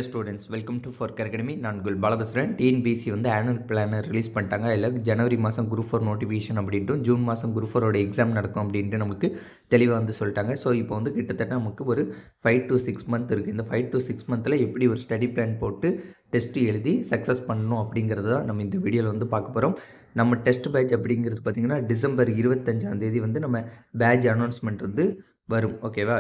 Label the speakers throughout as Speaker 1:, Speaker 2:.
Speaker 1: Students welcome to fork academy. நான் உங்கள் பாலபஸ்ரன். TNPSC வந்து ஆனுவல் பிளானர் ரிலீஸ் பண்ணிட்டாங்க. அதில் ஜனவரி மாதம் குரூப் 4 நோட்டிஃபிகேஷன் அப்படின்ட்டு ஜூன் மாதம் குரூப் 4ஓட எக்ஸாம் நடக்கும் அப்படின்ட்டு நமக்கு தெளிவாக வந்து சொல்லிட்டாங்க. ஸோ இப்போ வந்து கிட்டத்தட்ட நமக்கு ஒரு 5 to 6 மந்த் இருக்குது. இந்த 5 to 6 மந்தில் எப்படி ஒரு ஸ்டடி பிளான் போட்டு டெஸ்ட்டு எழுதி சக்ஸஸ் பண்ணணும் அப்படிங்கிறது தான் நம்ம இந்த வீடியோவில் வந்து பார்க்க போகிறோம். நம்ம டெஸ்ட் பேட்ச் அப்படிங்கிறது பார்த்திங்கன்னா டிசம்பர் 25 வந்து நம்ம பேட்ச் அனௌன்ஸ்மெண்ட் வந்து வரும். ஓகேவா?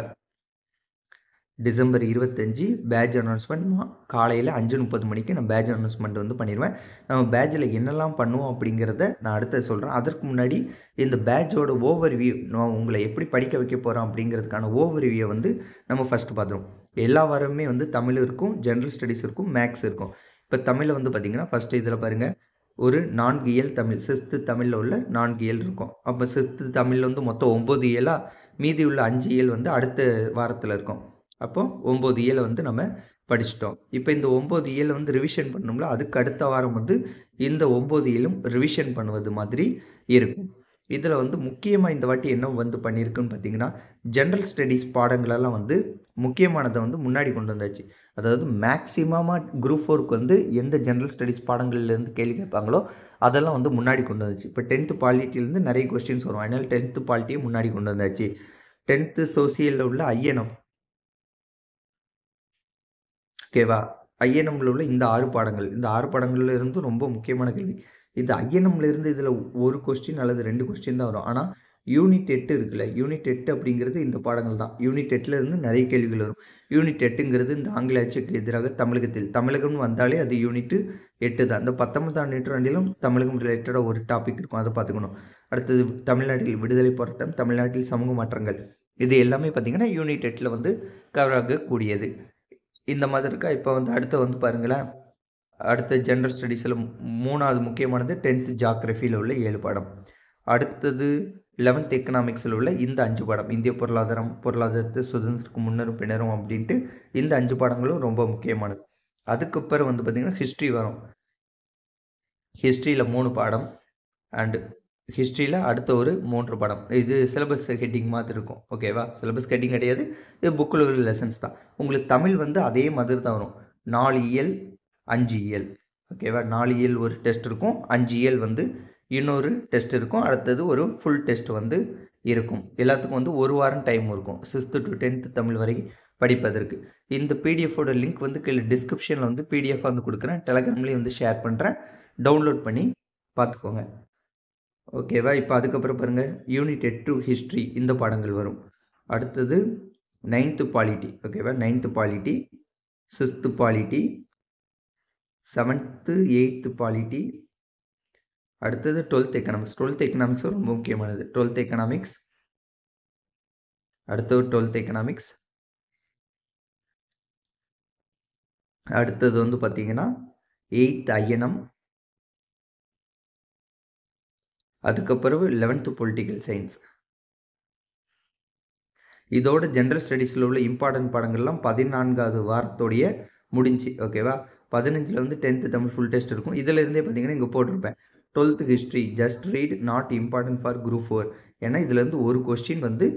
Speaker 1: டிசம்பர் 25 பேட்ச் அனௌன்ஸ்மெண்ட் காலையில் 5:30 மணிக்கு நான் பேட்ச் அனௌன்ஸ்மெண்ட் வந்து பண்ணிடுவேன். நம்ம பேட்சில் என்னெல்லாம் பண்ணுவோம் அப்படிங்கிறத நான் அடுத்து சொல்கிறேன். அதற்கு முன்னாடி இந்த பேட்சோட ஓவர்வியூ, நான் உங்களை எப்படி படிக்க வைக்க போகிறோம் அப்படிங்கிறதுக்கான ஓவர்வியூவை வந்து நம்ம ஃபஸ்ட்டு பார்த்துருவோம். எல்லா வாரமே வந்து தமிழ் இருக்கும், ஜென்ரல் ஸ்டடீஸ் இருக்கும், மேக்ஸ் இருக்கும். இப்போ தமிழில் வந்து பார்த்திங்கன்னா ஃபஸ்ட்டு இதில் பாருங்கள், ஒரு 4 இயல் தமிழ், 6th தமிழில் உள்ள 4 இயல் இருக்கும். அப்போ 6th தமிழில் வந்து மொத்தம் 9 இயலாக, மீதி உள்ள 5 இயல் வந்து அடுத்த வாரத்தில் இருக்கும். அப்போ 9 இயலை வந்து நம்ம படிச்சிட்டோம். இப்போ இந்த 9 இயலை வந்து ரிவிஷன் பண்ணோம்ல, அதுக்கு அடுத்த வாரம் வந்து இந்த 9 இயலும் ரிவிஷன் பண்ணுவது மாதிரி இருக்கும். இதில் வந்து முக்கியமாக இந்த வாட்டி என்ன வந்து பண்ணியிருக்குன்னு பார்த்தீங்கன்னா, ஜென்ரல் ஸ்டடீஸ் பாடங்களெல்லாம் வந்து முக்கியமானதை வந்து முன்னாடி கொண்டு வந்தாச்சு. அதாவது மேக்ஸிமமாக குரூப் 4க்கு வந்து எந்த ஜென்ரல் ஸ்டடீஸ் பாடங்கள்லேருந்து கேள்வி கேட்பாங்களோ அதெல்லாம் வந்து முன்னாடி கொண்டு வந்துச்சு. இப்போ 10th பாலிட்டிலேருந்து நிறைய கொஸ்டின்ஸ் வரும். அதனால் 10th பாலிட்டியை முன்னாடி கொண்டு வந்தாச்சு. 10th சோசியலில் உள்ள ஐஎன்எம், ஓகேவா? ஐஎன்எம்ல உள்ள இந்த 6 பாடங்கள், இந்த 6 பாடங்கள்ல இருந்து ரொம்ப முக்கியமான கேள்வி. இது ஐஎன்எம்ல இருந்து இதில் ஒரு கொஸ்டின் அல்லது 2 கொஸ்டின் தான் வரும். ஆனால் யூனிட் 8 இருக்குல்ல, யூனிட் 8 அப்படிங்கிறது இந்த பாடங்கள் தான். யூனிட் 8ல இருந்து நிறைய கேள்விகள் வரும். யூனிட் 8ங்கிறது இந்த ஆங்கில ஆட்சிக்கு எதிராக தமிழகம்னு வந்தாலே அது யூனிட் 8 தான். இந்த 19ஆம் நூற்றாண்டிலும் தமிழகம் ரிலேட்டடாக ஒரு டாபிக் இருக்கும், அதை பார்த்துக்கணும். அடுத்தது தமிழ்நாட்டில் விடுதலை போராட்டம், தமிழ்நாட்டில் சமூக மாற்றங்கள், இது எல்லாமே பார்த்திங்கன்னா யூனிட் 8ல் வந்து கவர் ஆகக்கூடியது. இந்த மாதிரி இருக்கா. இப்போ வந்து அடுத்து வந்து பாருங்களேன், அடுத்த ஜென்ரல் ஸ்டடீஸில் 3வது முக்கியமானது 10th ஜியாகிரஃபியில் உள்ள 7 பாடம். அடுத்தது 11th எக்கனாமிக்ஸில் உள்ள இந்த 5 பாடம், இந்திய பொருளாதாரம், பொருளாதாரத்து சுதந்திரத்துக்கு முன்னரும் பின்னரும் அப்படின்ட்டு இந்த 5 பாடங்களும் ரொம்ப முக்கியமானது. அதுக்கப்புறம் வந்து பார்த்திங்கன்னா ஹிஸ்ட்ரி வரும். ஹிஸ்ட்ரியில் 3 பாடம் அண்டு ஹிஸ்ட்ரியில் அடுத்த ஒரு 3 பாடம். இது சிலபஸ் ஹெட்டிங் மாதிரி இருக்கும். ஓகேவா? சிலபஸ் ஹெட்டிங் கிடையாது, இது புக்கில் உள்ள லெசன்ஸ் தான். உங்களுக்கு தமிழ் வந்து அதே மாதிரி தான் வரும். 4 இயல் 5 இயல். ஓகேவா? 4 இயல் ஒரு டெஸ்ட் இருக்கும், 5 இயல் வந்து இன்னொரு டெஸ்ட் இருக்கும். அடுத்தது ஒரு ஃபுல் டெஸ்ட் வந்து இருக்கும். எல்லாத்துக்கும் வந்து ஒரு வாரம் டைம் இருக்கும், 6th to 10th தமிழ் வரை படிப்பதற்கு. இந்த பிடிஎஃபோட லிங்க் வந்து கீழே டிஸ்கிரிப்ஷனில் வந்து பிடிஎஃப் வந்து கொடுக்குறேன். டெலகிராம்லேயும் வந்து ஷேர் பண்ணுறேன், டவுன்லோட் பண்ணி பார்த்துக்கோங்க. ஓகேவா? இப்போ அதுக்கப்புறம் பாருங்கள், யூனிட் 8 ஹிஸ்ட்ரி இந்த பாடங்கள் வரும். அடுத்தது 9th பாலிட்டி. ஓகேவா? 9th polity, 6th polity, 7th 8th polity. அடுத்தது 12th எக்கனாமிக்ஸ். 12th எக்கனாமிக்ஸ் ரொம்ப முக்கியமானது. 12th எக்கனாமிக்ஸ், அடுத்தது 12th எக்கனாமிக்ஸ். அடுத்தது வந்து பார்த்தீங்கன்னா 8th ஐஎன்எம். அதுக்கப்புறம் 11th பொலிட்டிக்கல் சயின்ஸ். இதோட ஜென்ரல் ஸ்டடீஸில் உள்ள இம்பார்ட்டன்ட் பாடங்கள்லாம் 14வது வாரத்தோடைய முடிஞ்சு. ஓகேவா? 15ல் வந்து 10th தமிழ் ஃபுல் டெஸ்ட் இருக்கும். இதில் இருந்தே பார்த்தீங்கன்னா இங்கே போட்டிருப்பேன் 12th history just read, not important for group 4. ஏன்னா இதுலேருந்து ஒரு கொஸ்டின் வந்து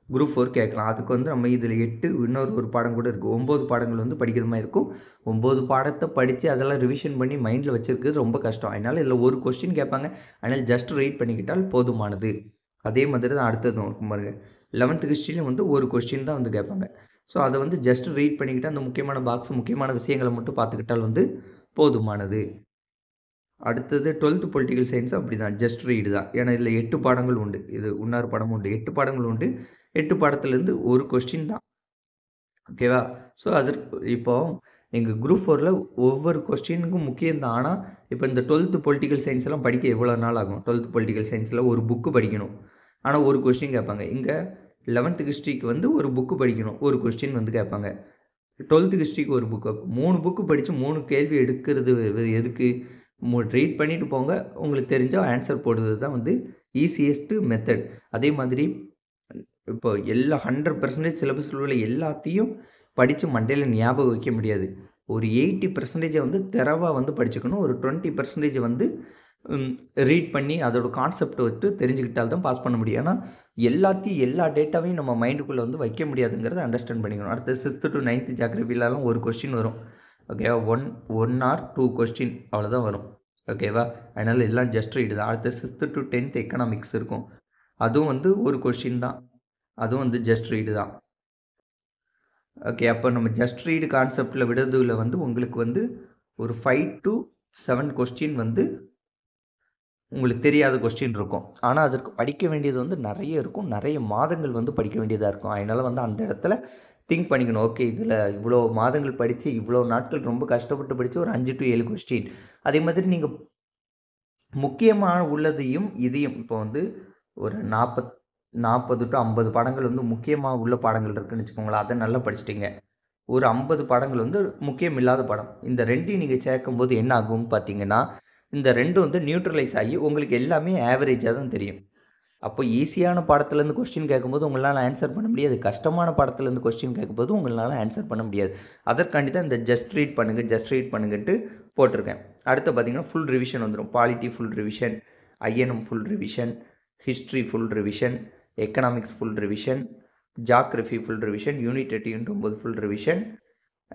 Speaker 1: குரூப் 4 கேட்கலாம். அதுக்கு வந்து நம்ம இதில் 8 இன்னொரு பாடம் கூட இருக்குது. 9 பாடங்கள் வந்து படிக்கிற மாதிரி இருக்கும். 9 பாடத்தை படித்து அதெல்லாம் ரிவிஷன் பண்ணி மைண்டில் வச்சுருக்கிறது ரொம்ப கஷ்டம். அதனால் இதில் ஒரு கொஸ்டின் கேட்பாங்க. அதனால் ஜஸ்ட் ரீட் பண்ணிக்கிட்டால் போதுமானது. அதே மாதிரி தான் அடுத்ததும் இருக்கும் பாருங்க. 11th ஹிஸ்ட்ரியிலும் வந்து ஒரு கொஸ்டின் தான் வந்து கேட்பாங்க. ஸோ அதை வந்து ஜஸ்ட் ரீட் பண்ணிக்கிட்டால் அந்த முக்கியமான பாக்ஸ், முக்கியமான விஷயங்களை மட்டும் பார்த்துக்கிட்டால் வந்து போதுமானது. அடுத்தது 12th பொலிட்டிக்கல் சயின்ஸ் அப்படி தான், ஜஸ்ட் ரீடு தான். ஏன்னா இதில் 8 பாடங்கள் உண்டு, இது இன்னொரு பாடமும் உண்டு. 8 பாடங்கள் உண்டு. 8 பாடத்துலேருந்து ஒரு கொஸ்டின் தான். ஓகேவா? ஸோ அதற்கு இப்போது எங்கள் குரூப் 4ல் ஒவ்வொரு கொஸ்டினுக்கும் முக்கியம் தான். ஆனால் இப்போ இந்த 12th பொலிட்டிக்கல் சயின்ஸ் எல்லாம் படிக்க எவ்வளோ நாள் ஆகும்? 12th பொலிட்டிக்கல் சயின்ஸில் ஒரு புக்கு படிக்கணும், ஆனால் ஒரு கொஸ்டின் கேட்பாங்க. இங்கே 11th ஹிஸ்ட்ரிக்கு வந்து ஒரு புக்கு படிக்கணும், ஒரு கொஸ்டின் வந்து கேட்பாங்க. 12th ஹிஸ்ட்ரிக்கு ஒரு புக்கு, 3 புக்கு படித்து 3 கேள்வி எடுக்கிறது எதுக்கு? ரீட் பண்ணிட்டு போங்க, உங்களுக்கு தெரிஞ்சால் ஆன்சர் போடுறது தான் வந்து ஈஸியஸ்ட் மெத்தட். அதே மாதிரி இப்போ எல்லா 100% சிலபஸில் உள்ள எல்லாத்தையும் படித்து மண்டையில் ஞாபகம் வைக்க முடியாது. ஒரு 80% வந்து தெரவாக வந்து படிச்சுக்கணும். ஒரு 20% வந்து ரீட் பண்ணி அதோட கான்செப்ட் வச்சு தெரிஞ்சுக்கிட்டால் தான் பாஸ் பண்ண முடியும். ஏன்னா எல்லாத்தையும் எல்லா டேட்டாவையும் நம்ம மைண்டுக்குள்ளே வந்து வைக்க முடியாதுங்கிறத அண்டர்ஸ்டாண்ட் பண்ணிக்கணும். அடுத்து 6th to 9th ஜியாகிரஃபிலலாம் ஒரு கொஸ்டின் வரும். ஓகேவா? 1 ஆர் 2 கொஸ்டின் அவ்வளோதான் வரும். ஓகேவா? அதனால் எல்லாம் ஜஸ்ட் ரீடு தான். அடுத்து 6th to 10th எக்கனாமிக்ஸ் இருக்கும். அதுவும் வந்து ஒரு கொஸ்டின் தான். அதுவும் வந்து ஜஸ்ட் ரீடு தான். ஓகே, அப்போ நம்ம ஜஸ்ட் ரீடு கான்செப்டில் விடுறதுல வந்து உங்களுக்கு வந்து ஒரு 5 to 7 கொஸ்டின் வந்து உங்களுக்கு தெரியாத கொஸ்டின் இருக்கும். ஆனால் அதற்கு படிக்க வேண்டியது வந்து நிறைய இருக்கும். நிறைய மாதங்கள் வந்து படிக்க வேண்டியதாக இருக்கும். அதனால் வந்து அந்த இடத்துல திங்க் பண்ணிக்கணும். ஓகே, இதில் இவ்வளோ மாதங்கள் படித்து இவ்வளோ நாட்கள் ரொம்ப கஷ்டப்பட்டு படித்து ஒரு 5 to 7 கொஸ்டின். அதே மாதிரி நீங்கள் முக்கியமான உள்ளதையும் இதையும் இப்போ வந்து ஒரு 40 to 50 பாடங்கள் வந்து முக்கியமாக உள்ள பாடங்கள் இருக்குன்னு வச்சுக்கோங்களேன். அதை நல்லா படிச்சிட்டிங்க. ஒரு 50 பாடங்கள் வந்து முக்கியம் இல்லாத பாடம். இந்த 2யும் நீங்கள் சேர்க்கும்போது என்ன ஆகும்னு பார்த்தீங்கன்னா, இந்த 2 வந்து நியூட்ரலைஸ் ஆகி உங்களுக்கு எல்லாமே ஆவரேஜாக தான் தெரியும். அப்போ ஈஸியான பாடத்துலேருந்து கொஸ்டின் கேட்கும்போது உங்களால் ஆன்சர் பண்ண முடியாது. கஷ்டமான பாடத்துலேருந்து கொஸ்டின் கேட்கும்போது உங்களால் ஆன்சர் பண்ண முடியாது. அதற்காண்டி தான் இந்த ஜஸ்ட் ரீட் பண்ணுங்கன்ட்டு போட்டிருக்கேன். அடுத்து பார்த்தீங்கன்னா ஃபுல் ரிவிஷன் வந்துடும். Polity full revision, INM full revision, history full revision, economics full revision, geography full revision, unit 8 full revision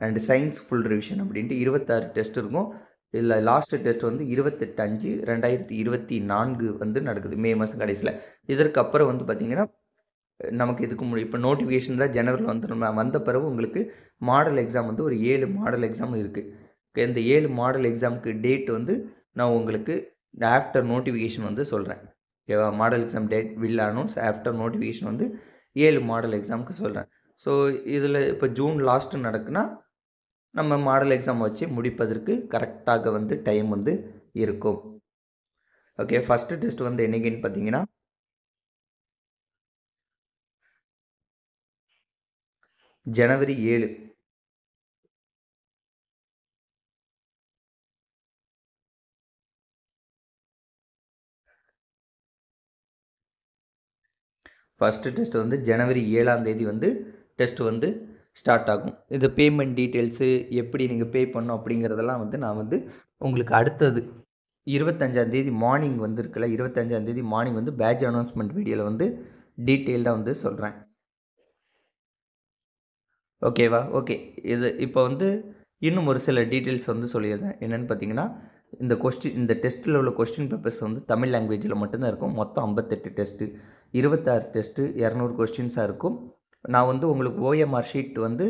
Speaker 1: and science full revision அப்படின்ட்டு 26 டெஸ்ட் இருக்கும். இதில் லாஸ்ட் டெஸ்ட் வந்து 28/5/2024 வந்து நடக்குது, மே மாதம் கடைசியில். இதற்கப்புறம் வந்து பார்த்திங்கன்னா நமக்கு இதுக்கு இப்போ நோட்டிஃபிகேஷன் தான் ஜனவரியில் வந்துடும். வந்த பிறகு உங்களுக்கு மாடல் எக்ஸாம் வந்து ஒரு 7 மாடல் எக்ஸாம் இருக்குது. இந்த 7 மாடல் எக்ஸாமுக்கு டேட் வந்து நான் உங்களுக்கு ஆஃப்டர் நோட்டிஃபிகேஷன் வந்து சொல்கிறேன். ஓகேவா? Model exam date will announce after notification வந்து 7 மாடல் எக்ஸாமுக்கு சொல்கிறேன். ஸோ இதில் இப்போ ஜூன் லாஸ்ட்டு நடக்குன்னா நம்ம மாடல் எக்ஸாம் வச்சு முடிப்பதற்கு கரெக்டாக வந்து டைம் வந்து இருக்கும். ஓகே, ஃபஸ்ட்டு டெஸ்ட் வந்து என்னைக்குன்னு பார்த்தீங்கன்னா ஜனவரி 7. ஃபஸ்ட்டு டெஸ்ட் வந்து ஜனவரி 7ஆம் தேதி வந்து டெஸ்ட் வந்து ஸ்டார்ட் ஆகும். இது பேமெண்ட் டீட்டெயில்ஸு எப்படி நீங்கள் பே பண்ணணும் அப்படிங்கிறதெல்லாம் வந்து நான் வந்து உங்களுக்கு அடுத்தது 25ஆம் தேதி மார்னிங் வந்து இருக்குல்ல, 25ஆம் தேதி மார்னிங் வந்து பேட்ச் அனௌன்ஸ்மெண்ட் வீடியோவில் வந்து டீட்டெயில்டாக வந்து சொல்கிறேன். ஓகேவா? ஓகே, இது இப்போ வந்து இன்னும் ஒரு சில டீட்டெயில்ஸ் வந்து சொல்லியிருந்தேன். என்னென்னு பார்த்தீங்கன்னா, இந்த டெஸ்ட்டில் உள்ள கொஸ்டின் பேப்பர்ஸ் வந்து தமிழ் லாங்குவேஜில் மட்டும்தான் இருக்கும். மொத்தம் 58 டெஸ்ட்டு, 26 டெஸ்ட்டு, 200 கொஸ்டின்ஸாக இருக்கும். நான் வந்து உங்களுக்கு ஓஎம்ஆர் ஷீட் வந்து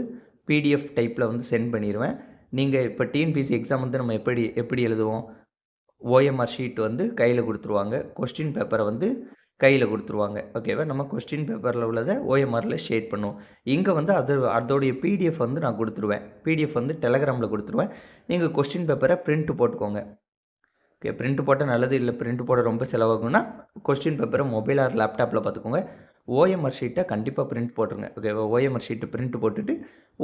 Speaker 1: பிடிஎஃப் டைப்பில் வந்து சென்ட் பண்ணிடுவேன். நீங்கள் இப்போ டிஎன்பிஎஸ்சி எக்ஸாம் வந்து நம்ம எப்படி எழுதுவோம்? ஓஎம்ஆர் ஷீட் வந்து கையில் கொடுத்துருவாங்க. கொஸ்டின் பேப்பரை வந்து கையில் கொடுத்துருவாங்க. ஓகேவா? நம்ம கொஸ்டின் பேப்பரில் உள்ளதை ஓஎம்ஆரில் ஷேட் பண்ணுவோம். இங்கே வந்து அதோடைய பிடிஎஃப் வந்து நான் கொடுத்துருவேன். பிடிஎஃப் வந்து டெலகிராமில் கொடுத்துருவேன். நீங்கள் கொஸ்டின் பேப்பரை பிரிண்ட் போட்டுக்கோங்க. ஓகே, பிரிண்ட் போட்டால் நல்லது. இல்லை பிரிண்ட் போட ரொம்ப செலவாகும்னா கொஸ்டின் பேப்பரை மொபைல் ஆர் லேப்டாப்பில் பார்த்துக்கோங்க. ஓஎம்ஆர் ஷீட்டை கண்டிப்பாக பிரிண்ட் போட்டுருங்க. ஓகேவா? ஓஎம்ஆர் ஷீட்டு பிரிண்ட் போட்டுட்டு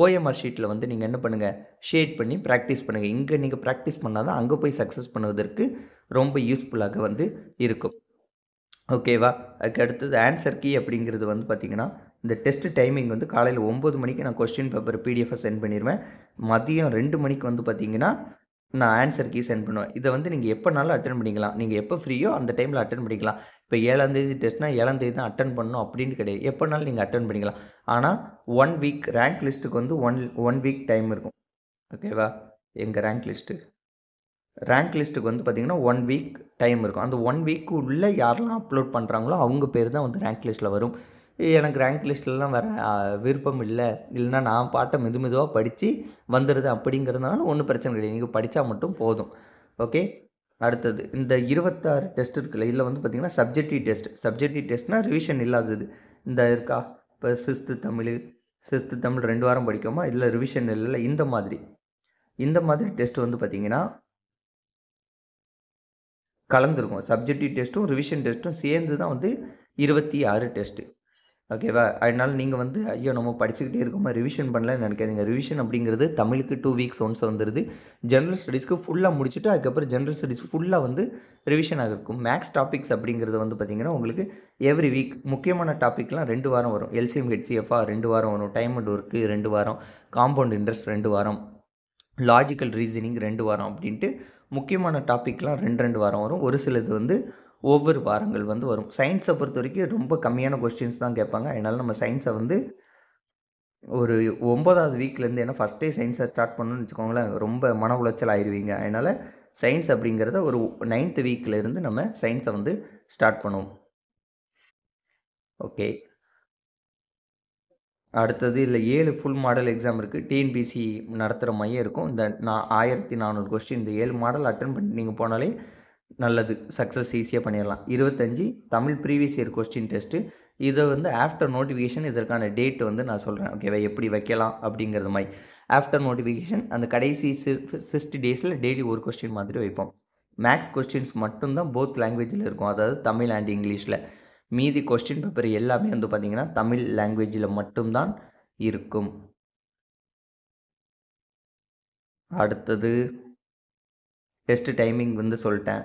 Speaker 1: ஓஎம்ஆர் ஷீட்டில் வந்து நீங்கள் என்ன பண்ணுங்கள், ஷேட் பண்ணி ப்ராக்டிஸ் பண்ணுங்கள். இங்கே நீங்கள் ப்ராக்டிஸ் பண்ணால் தான் அங்கே போய் சக்ஸஸ் பண்ணுவதற்கு ரொம்ப யூஸ்ஃபுல்லாக வந்து இருக்கும். ஓகேவா? அதுக்கு அடுத்தது ஆன்சர் கீ அப்படிங்கிறது வந்து பார்த்திங்கன்னா, இந்த டெஸ்ட் டைமிங் வந்து காலையில் 9 மணிக்கு நான் கொஸ்டின் பேப்பர் பிடிஎஃபை சென்ட் பண்ணிடுவேன். மதியம் 2 மணிக்கு வந்து பார்த்திங்கன்னா நான் ஆன்சர் கீ சென்ட் பண்ணுவேன். இதை வந்து நீங்கள் எப்போனாலும் அட்டென்ட் பண்ணிக்கலாம். நீங்கள் எப்போ ஃப்ரீயோ அந்த டைமில் அட்டென்ட் பண்ணிக்கலாம். இப்போ 7ஆம் தேதி டெஸ்ட்னா 7ஆம் தேதி தான் அட்டென்ட் பண்ணணும் அப்படின்னு கிடையாது. எப்போனாலும் நீங்கள் அட்டென்ட் பண்ணிக்கலாம். ஆனால் 1 வீக் ரேங்க் லிஸ்ட்டுக்கு வந்து ஒன் வீக் டைம் இருக்கும். ஓகேவா? எங்கள் ரேங்க் லிஸ்ட்டுக்கு வந்து பார்த்திங்கன்னா 1 வீக் டைம் இருக்கும். அந்த 1 வீக்கு உள்ளே யாரெல்லாம் அப்லோட் பண்ணுறாங்களோ அவங்க பேர் தான் வந்து ரேங்க் லிஸ்ட்டில் வரும். எனக்கு ரேங்க் லிஸ்ட்லலாம் வர விருப்பம் இல்லை, இல்லைனா நான் பாட்டை மெதுவாக படித்து வந்துடுது அப்படிங்கிறதுனால ஒன்றும் பிரச்சனை கிடையாது. நீங்கள் படித்தா மட்டும் போதும். ஓகே, அடுத்தது இந்த 26 டெஸ்ட் இருக்குல்ல, இதில் வந்து பார்த்திங்கன்னா சப்ஜெக்டிவ் டெஸ்ட்னால் ரிவிஷன் இல்லாதது. இந்த இருக்கா, இப்போ 6th தமிழ் 2 வாரம் படிக்கோமா, இதில் ரிவிஷன் இல்லைல்ல, இந்த மாதிரி டெஸ்ட் வந்து பார்த்திங்கன்னா கலந்துருக்கும். சப்ஜெக்டிவ் டெஸ்ட்டும் ரிவிஷன் டெஸ்ட்டும் சேர்ந்து தான் வந்து 26 டெஸ்ட்டு. ஓகேவா? அதனால் நீங்கள் வந்து ஐயோ நம்ம படிச்சுக்கிட்டே இருக்கோமா, ரிவிஷன் பண்ணலன்னு நினைக்காதீங்க. ரிவிஷன் அப்படிங்கிறது தமிழுக்கு 2 வீக்ஸ் ஒன்ஸ் வந்துடுது. ஜென்ரல் ஸ்டடீஸ்க்கு ஃபுல்லாக முடிச்சுட்டு அதுக்கப்புறம் ஜென்ரல் ஸ்டடீஸ் ஃபுல்லாக வந்து ரிவிஷனாக இருக்கும். மேக்ஸ் டாபிக்ஸ் அப்படிங்கிறது வந்து பார்த்திங்கன்னா உங்களுக்கு எவ்ரி வீக் முக்கியமான டாப்பிக்லாம் 2 வாரம் வரும். எல்சிஎம் ஹெச்சிஎஃப்ஆ 2 வாரம் வரும். டைம் அண்ட் ஒர்க்கு 2 வாரம், காம்பவுண்ட் இன்ட்ரெஸ்ட் 2 வாரம், லாஜிக்கல் ரீசனிங் 2 வாரம் அப்படின்ட்டு முக்கியமான டாப்பிக்லாம் 2 வாரம் வரும். ஒரு சிலது வந்து ஒவ்வொரு வாரங்கள் வந்து வரும். சயின்ஸை பொறுத்த வரைக்கும் ரொம்ப கம்மியான கொஸ்டின்ஸ் தான் கேட்பாங்க. அதனால் நம்ம சயின்ஸை வந்து ஒரு 9வது வீக்லேருந்து, ஏன்னா ஃபஸ்ட்டே சயின்ஸை ஸ்டார்ட் பண்ணணும்னு வச்சுக்கோங்களேன், ரொம்ப மன உளைச்சல் ஆயிடுவீங்க. அதனால் சயின்ஸ் அப்படிங்கிறத ஒரு 9th வீக்லேருந்து நம்ம சயின்ஸை வந்து ஸ்டார்ட் பண்ணுவோம். ஓகே. அடுத்தது இதில் 7 ஃபுல் மாடல் எக்ஸாம் இருக்குது. டிஎன்பிசி நடத்துகிற மையம் இருக்கும். இந்த 1400 கொஸ்டின் இந்த 7 மாடல் அட்டன் பண்ணிட்டு நீங்கள் போனாலே நல்லது. சக்ஸஸ் ஈஸியாக பண்ணிடலாம். 25 Tamil previous year question test. இதை வந்து ஆஃப்டர் நோட்டிஃபிகேஷன் இதற்கான டேட் வந்து நான் சொல்கிறேன். ஓகேவா, எப்படி வைக்கலாம் அப்படிங்கிறது மாதிரி. ஆஃப்டர் நோட்டிஃபிகேஷன் அந்த கடைசி 60 டேஸில் டெய்லி ஒரு கொஸ்டின் மாதிரி வைப்போம். மேக்ஸ் கொஸ்டின்ஸ் மட்டும்தான் போத் லாங்குவேஜில் இருக்கும், அதாவது தமிழ் அண்ட் இங்கிலீஷில். மீதி கொஸ்டின் பேப்பர் எல்லாமே வந்து பார்த்திங்கன்னா தமிழ் லாங்குவேஜில் மட்டும்தான் இருக்கும். அடுத்தது டெஸ்ட் டைமிங் வந்து சொல்லிட்டேன்.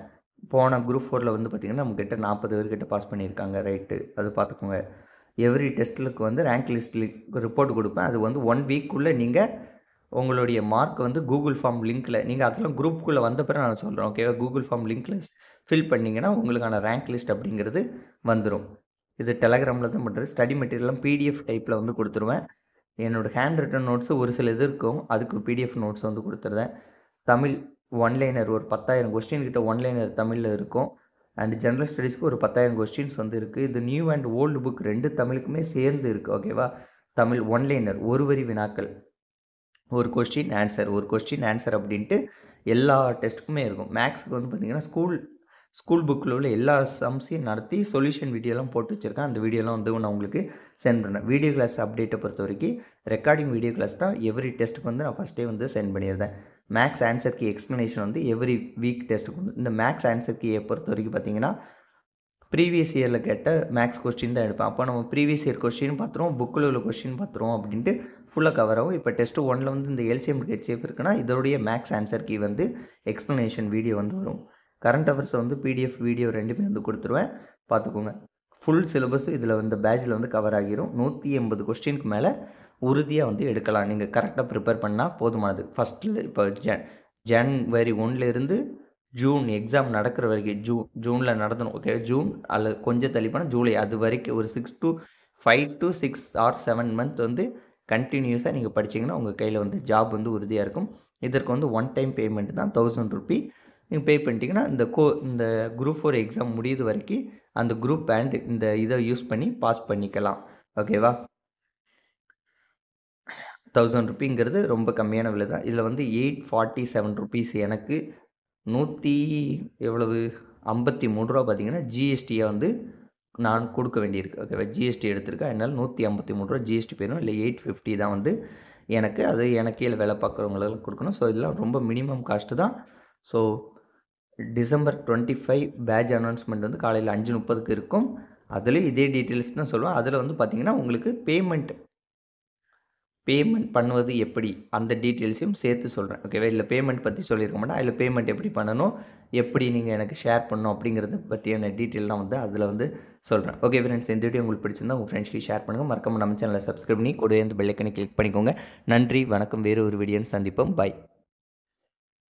Speaker 1: போன குரூப் 4ல் வந்து பார்த்திங்கன்னா நம்மக்கிட்ட 40 பேர்கிட்ட பாஸ் பண்ணியிருக்காங்க. ரைட்டு, அது பார்த்துக்கோங்க. எவ்ரி டெஸ்ட்டுக்கு வந்து ரேங்க் லிஸ்ட் ரிப்போர்ட் கொடுப்பேன். அது வந்து 1 வீக்குள்ளே நீங்கள் உங்களுடைய மார்க் வந்து கூகுள் ஃபார்ம் லிங்க்கில், நீங்கள் அதெல்லாம் குரூப்புக்குள்ளே வந்த பிறகு நான் சொல்கிறேன். ஓகேவா, கூகுள் ஃபார்ம் லிங்க்கில் ஃபில் பண்ணிங்கன்னா உங்களுக்கான ரேங்க் லிஸ்ட் அப்படிங்கிறது வந்துடும். இது டெலகிராமில் தான் பண்ணுறது. ஸ்டடி மெட்டீரியல்லாம் பிடிஎஃப் டைப்பில் வந்து கொடுத்துருவேன். என்னோடய ஹேண்ட் ரிட்டன் நோட்ஸு ஒரு சில இது இருக்கும், அதுக்கு பிடிஎஃப் நோட்ஸ் வந்து கொடுத்துருந்தேன். தமிழ் ஒன்லைனர் ஒரு 10,000 கொஸ்டின் கிட்ட ஒன்லைனர் தமிழில் இருக்கும். அண்ட் ஜென்ரல் ஸ்டடீஸ்க்கு ஒரு 10,000 கொஸ்டின்ஸ் வந்து இருக்குது. இது நியூ அண்ட் ஓல்டு புக் 2 தமிழுக்குமே சேர்ந்து இருக்குது. ஓகேவா, தமிழ் ஒன்லைனர் ஒரு வரி வினாக்கள், ஒரு கொஸ்டின் ஆன்சர் அப்படின்ட்டு எல்லா டெஸ்ட்டுக்குமே இருக்கும். மேக்ஸுக்கு வந்து பார்த்திங்கன்னா ஸ்கூல் புக்கில் உள்ள எல்லா சம்ஸையும் நடத்தி சொல்யூஷன் வீடியோலாம் போட்டு வச்சுருக்கேன். அந்த வீடியோலாம் வந்து நான் உங்களுக்கு சென்ட் பண்ணுறேன். வீடியோ கிளாஸ் அப்டேட்டை பொறுத்த வரைக்கும் ரெக்கார்டிங் வீடியோ கிளாஸ் தான் எவ்ரி டெஸ்ட்டுக்கு வந்து நான் ஃபஸ்ட்டே வந்து சென்ட் பண்ணியிருந்தேன். மேக்ஸ் ஆன்சர் கீ எக்ஸ்ப்ளனேஷன் வந்து எவ்ரி வீக் டெஸ்ட்டுக்கு வந்து. இந்த மேக்ஸ் ஆன்சர் கீயை பொறுத்த வரைக்கும் பார்த்திங்கன்னா ப்ரீவியஸ் இயரில் கேட்ட மேக்ஸ் கொஸ்டின் தான் எடுப்பேன். அப்போ நம்ம ப்ரீவியஸ் இயர் கொஸ்டின் பார்த்துருவோம், புக்கில் உள்ள கொஸ்டின் பார்த்துருவோம் அப்படின்ட்டு ஃபுல்லாக கவர் ஆகும். இப்போ டெஸ்ட்டு 1ல் வந்து இந்த எல்சிஎம் ஹெச்எஃப் இருக்குன்னா இதோடைய மேக்ஸ் ஆன்சர் கீ வந்து எக்ஸ்ப்ளனேஷன் வீடியோ வந்து வரும். கரண்ட் அஃபேர்ஸை வந்து பிடிஎஃப் வீடியோ 2மே வந்து கொடுத்துருவேன், பார்த்துக்கோங்க. ஃபுல் சிலபஸ் இதில் வந்து பேட்சில் வந்து கவர் ஆகிரும். 180 கொஸ்டினுக்கு மேலே உறுதியாக வந்து எடுக்கலாம். நீங்கள் கரெக்டாக ப்ரிப்பேர் பண்ணால் போதுமானது. ஃபஸ்ட்டில் இப்போ ஜனவரி 1லேருந்து ஜூன் எக்ஸாம் நடக்கிற வரைக்கும் ஜூனில் நடத்தணும். ஓகே, ஜூன் அல்லது கொஞ்சம் தள்ளி போனால் ஜூலை, அது வரைக்கும் ஒரு 5 to 6 or 7 மந்த் வந்து கண்டினியூஸாக நீங்கள் படிச்சிங்கன்னா உங்கள் கையில் வந்து ஜாப் வந்து உறுதியாக இருக்கும். இதற்கு வந்து ஒன் டைம் பேமெண்ட் தான் 1000 ரூபி. நீங்கள் பே பண்ணிட்டீங்கன்னா இந்த குரூப் 4 எக்ஸாம் முடியுது வரைக்கும் அந்த குரூப் அண்ட் இந்த இதை யூஸ் பண்ணி பாஸ் பண்ணிக்கலாம். ஓகேவா, 1000 ரூபிங்கிறது ரொம்ப கம்மியான விலை தான். இதில் வந்து 847 ருபீஸ் எனக்கு 53 ரூபா பார்த்தீங்கன்னா ஜிஎஸ்டியை வந்து நான் கொடுக்க வேண்டியிருக்கு. ஓகேவா, ஜிஎஸ்டி எடுத்திருக்கேன், அதனால் 153 ரூபா ஜிஎஸ்டி போயிடும். இல்லை 850 தான் வந்து எனக்கு, அது எனக்கு கீழே வேலை பார்க்குறவங்களுக்கு கொடுக்கணும். ஸோ இதெல்லாம் ரொம்ப மினிமம் காஸ்ட்டு தான். ஸோ டிசம்பர் 25 பேட்ச் அனௌன்ஸ்மெண்ட் வந்து காலையில் 5:30க்கு இருக்கும். அதுலேயும் இதே டீட்டெயில்ஸ் தான் சொல்லுவேன். அதில் வந்து பார்த்திங்கன்னா உங்களுக்கு பேமெண்ட் பண்ணுவது எப்படி அந்த டீட்டெயில்ஸையும் சேர்த்து சொல்கிறேன். ஓகேவா, இல்லை பேமெண்ட் பற்றி சொல்லியிருக்க மாட்டேன். அதில் பேமெண்ட் எப்படி பண்ணணும், எப்படி நீங்கள் எனக்கு ஷேர் பண்ணணும் அப்படிங்கிறத பற்றியான டீட்டெயிலாம் வந்து அதில் வந்து சொல்கிறேன். ஓகே ஃப்ரெண்ட்ஸ், இந்த வீடியோ உங்களுக்கு பிடிச்சிருந்தா உங்கள் ஃப்ரெண்ட்ஸ்க்கு ஷேர் பண்ணுங்கள். மறக்காம நம்ம சேனலை சப்ஸ்கிரைப் பண்ணி கூடவே இந்த பெல் ஐக்கனை கிளிக் பண்ணிக்கோங்க. நன்றி, வணக்கம். வேறு ஒரு வீடியோன்னு சந்திப்போம். பை.